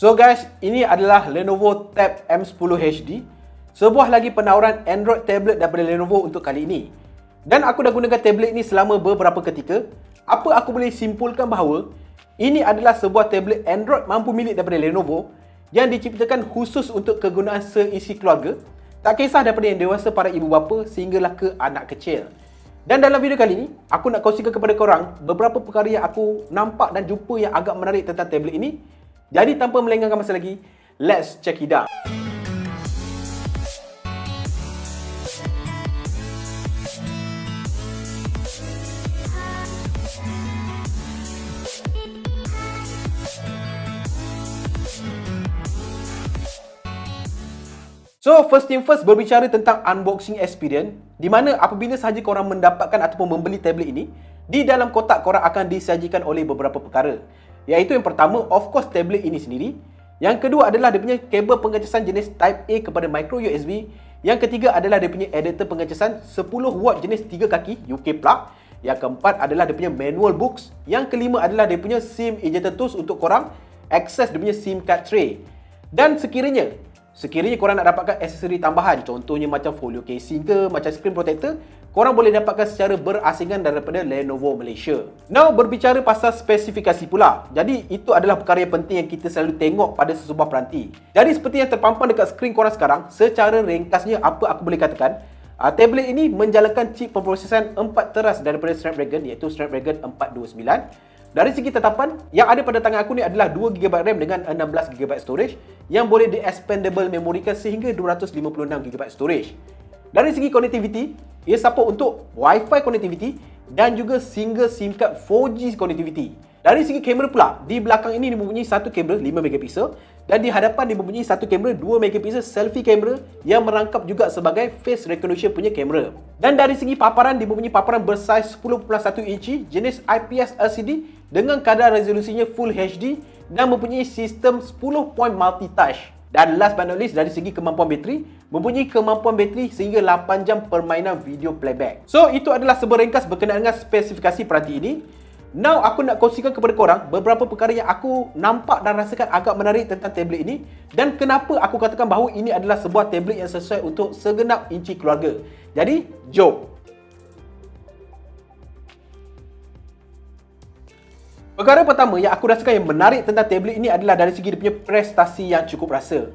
So guys, ini adalah Lenovo Tab M10 HD, sebuah lagi penawaran Android tablet daripada Lenovo untuk kali ini. Dan aku dah gunakan tablet ini selama beberapa ketika. Apa aku boleh simpulkan bahawa ini adalah sebuah tablet Android mampu milik daripada Lenovo yang diciptakan khusus untuk kegunaan seisi keluarga, tak kisah daripada yang dewasa, para ibu bapa sehinggalah ke anak kecil. Dan dalam video kali ini, aku nak kongsikan kepada korang beberapa perkara yang aku nampak dan jumpa yang agak menarik tentang tablet ini. Jadi tanpa melengahkan masa lagi, let's check it out. So, first thing first, berbicara tentang unboxing experience, di mana apabila sahaja korang mendapatkan ataupun membeli tablet ini, di dalam kotak korang akan disajikan oleh beberapa perkara. Iaitu yang pertama, of course, tablet ini sendiri. Yang kedua adalah dia punya kabel pengecasan jenis Type A kepada micro USB. Yang ketiga adalah dia punya adapter pengecasan 10 watt jenis 3 kaki UK plug. Yang keempat adalah dia punya manual books. Yang kelima adalah dia punya SIM ejector tools untuk korang akses dia punya SIM card tray. Dan sekiranya korang nak dapatkan aksesori tambahan, contohnya macam folio casing ke, macam screen protector, korang boleh dapatkan secara berasingan daripada Lenovo Malaysia. Now, berbicara pasal spesifikasi pula. Jadi, itu adalah perkara yang penting yang kita selalu tengok pada sesebuah peranti. Jadi, seperti yang terpampang dekat skrin korang sekarang, secara ringkasnya apa aku boleh katakan, tablet ini menjalankan chip pemrosesan 4 teras daripada Snapdragon, iaitu Snapdragon 429. Dari segi tetapan, yang ada pada tangan aku ni adalah 2GB RAM dengan 16GB storage yang boleh di-expandable memorikan sehingga 256GB storage. Dari segi connectivity, ia support untuk Wi-Fi connectivity dan juga single SIM card 4G connectivity. Dari segi kamera pula, di belakang ini dia mempunyai satu kamera 5MP dan di hadapan dia mempunyai satu kamera 2MP selfie kamera yang merangkap juga sebagai face recognition punya kamera. Dan dari segi paparan, dia mempunyai paparan bersaiz 10.1 inci jenis IPS LCD dengan kadar resolusinya Full HD dan mempunyai sistem 10 point multitouch. Dan last but not least, dari segi kemampuan bateri, mempunyai kemampuan bateri sehingga 8 jam permainan video playback. So, itu adalah seberringkas berkenaan dengan spesifikasi peranti ini. Now, aku nak kongsikan kepada korang beberapa perkara yang aku nampak dan rasakan agak menarik tentang tablet ini dan kenapa aku katakan bahawa ini adalah sebuah tablet yang sesuai untuk segenap inci keluarga. Jadi, jom! Perkara pertama yang aku rasakan yang menarik tentang tablet ini adalah dari segi dia punya prestasi yang cukup rasa.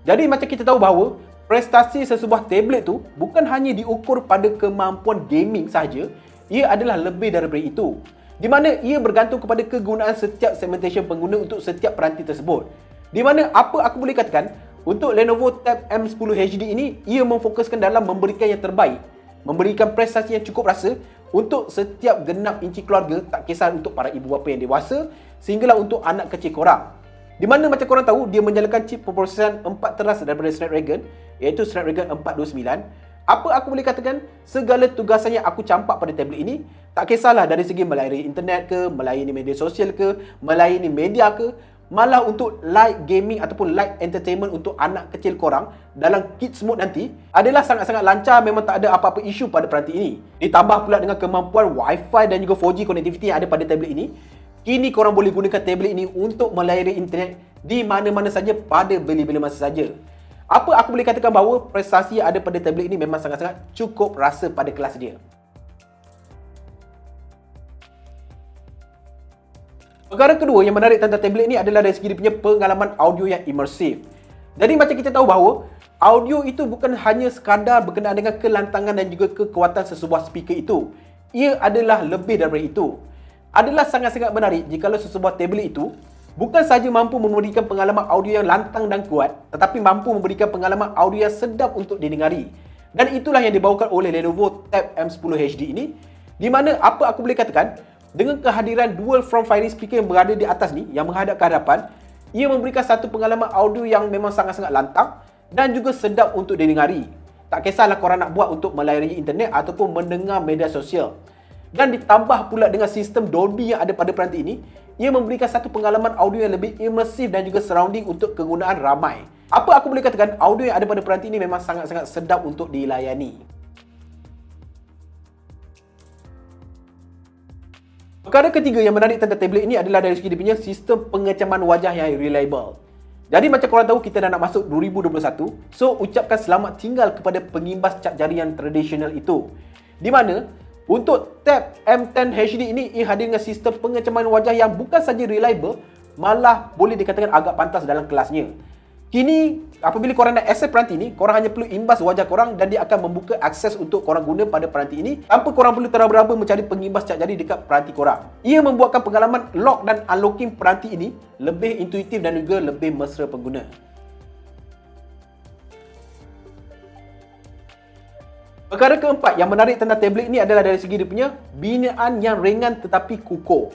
Jadi macam kita tahu bahawa prestasi sesebuah tablet tu bukan hanya diukur pada kemampuan gaming sahaja, ia adalah lebih daripada itu. Di mana ia bergantung kepada kegunaan setiap segmentation pengguna untuk setiap peranti tersebut. Di mana apa aku boleh katakan, untuk Lenovo Tab M10 HD ini, ia memfokuskan dalam memberikan yang terbaik, memberikan prestasi yang cukup rasa untuk setiap genap inci keluarga, tak kisah untuk para ibu bapa yang dewasa sehinggalah untuk anak kecil korang. Di mana macam korang tahu, dia menjalankan chip pemrosesan 4 teras daripada Snapdragon, iaitu Snapdragon 429. Apa aku boleh katakan, segala tugasan yang aku campak pada tablet ini, tak kisahlah dari segi melayari internet ke, melayani media sosial ke, melayani media ke, malah untuk light gaming ataupun light entertainment untuk anak kecil korang dalam kids mode nanti adalah sangat-sangat lancar, memang tak ada apa-apa isu pada peranti ini. Ditambah pula dengan kemampuan Wi-Fi dan juga 4G connectivity yang ada pada tablet ini, kini korang boleh gunakan tablet ini untuk melayari internet di mana-mana saja pada bila-bila masa saja. Apa aku boleh katakan bahawa prestasi yang ada pada tablet ini memang sangat-sangat cukup rasa pada kelas dia. Perkara kedua yang menarik tentang tablet ini adalah dari segi dia punya pengalaman audio yang imersif. Jadi macam kita tahu bahawa audio itu bukan hanya sekadar berkenaan dengan kelantangan dan juga kekuatan sesebuah speaker itu. Ia adalah lebih daripada itu. Adalah sangat-sangat menarik jikalau sesebuah tablet itu bukan sahaja mampu memberikan pengalaman audio yang lantang dan kuat, tetapi mampu memberikan pengalaman audio yang sedap untuk didengari. Dan itulah yang dibawakan oleh Lenovo Tab M10 HD ini, di mana apa aku boleh katakan, dengan kehadiran dual front firing speaker yang berada di atas ni, yang menghadap ke hadapan, ia memberikan satu pengalaman audio yang memang sangat-sangat lantang dan juga sedap untuk didengari. Tak kisahlah korang nak buat untuk melayari internet ataupun mendengar media sosial. Dan ditambah pula dengan sistem Dolby yang ada pada peranti ini, ia memberikan satu pengalaman audio yang lebih imersif dan juga surrounding untuk kegunaan ramai. Apa aku boleh katakan, audio yang ada pada peranti ini memang sangat-sangat sedap untuk dilayani. Perkara ketiga yang menarik tentang tablet ini adalah dari segi dia punya sistem pengecaman wajah yang reliable. Jadi macam korang tahu kita dah nak masuk 2021, so ucapkan selamat tinggal kepada pengimbas cap jari yang tradisional itu. Di mana untuk tab M10 HD ini ia hadir dengan sistem pengecaman wajah yang bukan saja reliable, malah boleh dikatakan agak pantas dalam kelasnya. Kini apabila korang nak akses peranti ni, korang hanya perlu imbas wajah korang dan dia akan membuka akses untuk korang guna pada peranti ini tanpa korang perlu teraba-raba mencari pengimbas cap jari dekat peranti korang. Ia membuatkan pengalaman lock dan unlocking peranti ini lebih intuitif dan juga lebih mesra pengguna. Perkara keempat yang menarik tentang tablet ini adalah dari segi dia punya binaan yang ringan tetapi kukuh.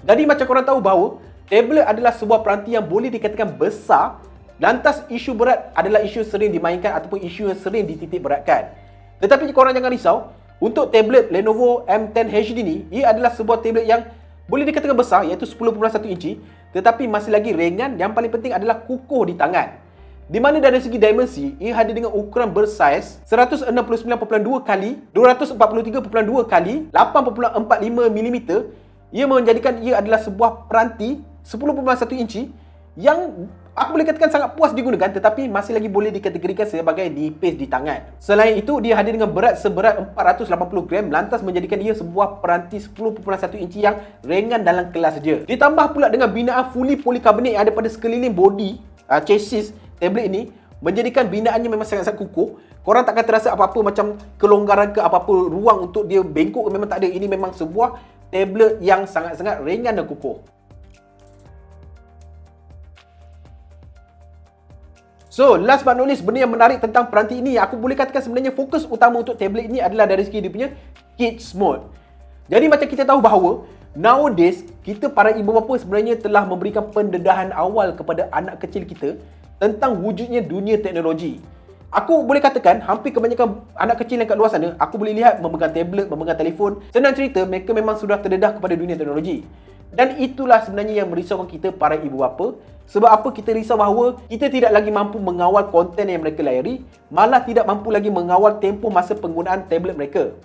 Jadi macam korang tahu bahawa tablet adalah sebuah peranti yang boleh dikatakan besar. Lantas isu berat adalah isu sering dimainkan ataupun isu yang sering dititik beratkan. Tetapi korang jangan risau, untuk tablet Lenovo M10 HD ni, ia adalah sebuah tablet yang boleh dikatakan besar, iaitu 10.1 inci, tetapi masih lagi ringan. Yang paling penting adalah kukuh di tangan. Di mana dari segi dimensi, ia hadir dengan ukuran bersaiz 169.2 kali 243.2 kali 8.45 mm. Ia menjadikan ia adalah sebuah peranti 10.1 inci yang aku boleh katakan sangat puas digunakan, tetapi masih lagi boleh dikategorikan sebagai nipis di tangan. Selain itu, dia hadir dengan berat seberat 480 gram, lantas menjadikan ia sebuah peranti 10.1 inci yang ringan dalam kelas saja. Ditambah pula dengan binaan fully polycarbonate yang ada pada sekeliling body chassis tablet ini, menjadikan binaannya memang sangat-sangat kukuh. Korang takkan terasa apa-apa macam kelonggaran ke apa-apa ruang untuk dia bengkok, memang tak ada. Ini memang sebuah tablet yang sangat-sangat ringan dan kukuh. So, last but not least, benda yang menarik tentang peranti ini, aku boleh katakan sebenarnya fokus utama untuk tablet ini adalah dari segi dia punya kids mode. Jadi macam kita tahu bahawa nowadays, kita para ibu bapa sebenarnya telah memberikan pendedahan awal kepada anak kecil kita tentang wujudnya dunia teknologi. Aku boleh katakan hampir kebanyakan anak kecil yang kat luar sana, aku boleh lihat memegang tablet, memegang telefon. Senang cerita, mereka memang sudah terdedah kepada dunia teknologi. Dan itulah sebenarnya yang merisaukan kita para ibu bapa. Sebab apa kita risau bahawa kita tidak lagi mampu mengawal konten yang mereka layari, malah tidak mampu lagi mengawal tempoh masa penggunaan tablet mereka.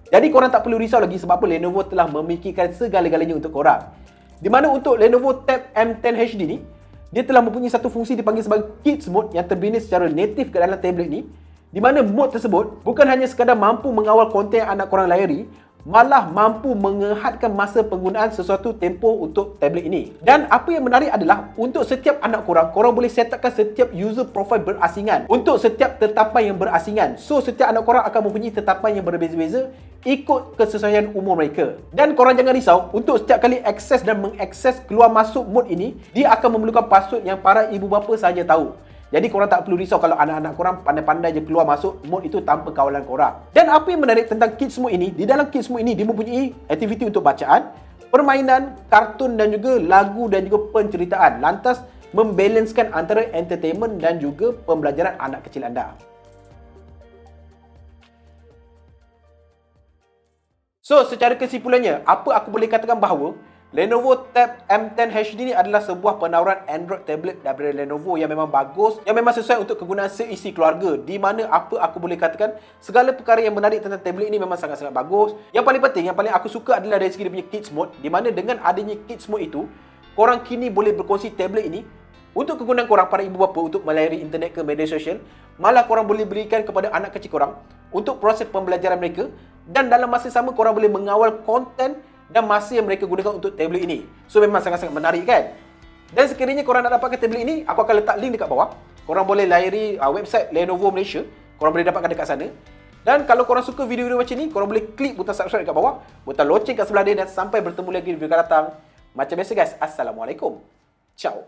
Jadi korang tak perlu risau lagi sebab apa Lenovo telah memikirkan segala-galanya untuk korang. Di mana untuk Lenovo Tab M10 HD ni, dia telah mempunyai satu fungsi dipanggil sebagai Kids Mode yang terbina secara native ke dalam tablet ni. Di mana mode tersebut bukan hanya sekadar mampu mengawal konten yang anak korang layari, malah mampu mengehatkan masa penggunaan sesuatu tempoh untuk tablet ini. Dan apa yang menarik adalah untuk setiap anak korang, korang boleh setupkan setiap user profile berasingan untuk setiap tetapan yang berasingan. So setiap anak korang akan mempunyai tetapan yang berbeza-beza ikut kesesuaian umur mereka. Dan korang jangan risau, untuk setiap kali akses dan mengakses keluar masuk mode ini, dia akan memerlukan password yang para ibu bapa sahaja tahu. Jadi korang tak perlu risau kalau anak-anak korang pandai-pandai je keluar masuk mode itu tanpa kawalan korang. Dan apa yang menarik tentang Kids Mode ini, di dalam Kids Mode ini dia mempunyai aktiviti untuk bacaan, permainan, kartun dan juga lagu dan juga penceritaan. Lantas membalanskan antara entertainment dan juga pembelajaran anak kecil anda. So, secara kesimpulannya, apa aku boleh katakan bahawa Lenovo Tab M10 HD ni adalah sebuah penawaran Android tablet daripada Lenovo yang memang bagus, yang memang sesuai untuk kegunaan seisi keluarga. Di mana apa aku boleh katakan, segala perkara yang menarik tentang tablet ini memang sangat-sangat bagus. Yang paling penting, yang paling aku suka adalah dari segi dia punya Kids Mode. Di mana dengan adanya Kids Mode itu, korang kini boleh berkongsi tablet ini untuk kegunaan korang para ibu bapa untuk melayari internet ke media sosial. Malah korang boleh berikan kepada anak kecil korang untuk proses pembelajaran mereka. Dan dalam masa sama korang boleh mengawal konten dan masa yang mereka gunakan untuk tablet ini. So memang sangat-sangat menarik kan? Dan sekiranya korang nak dapatkan tablet ini, aku akan letak link dekat bawah. Korang boleh layari website Lenovo Malaysia. Korang boleh dapatkan dekat sana. Dan kalau korang suka video-video macam ni, korang boleh klik butang subscribe dekat bawah, butang loceng kat sebelah dia, dan sampai bertemu lagi di video akan datang. Macam biasa guys, Assalamualaikum. Ciao.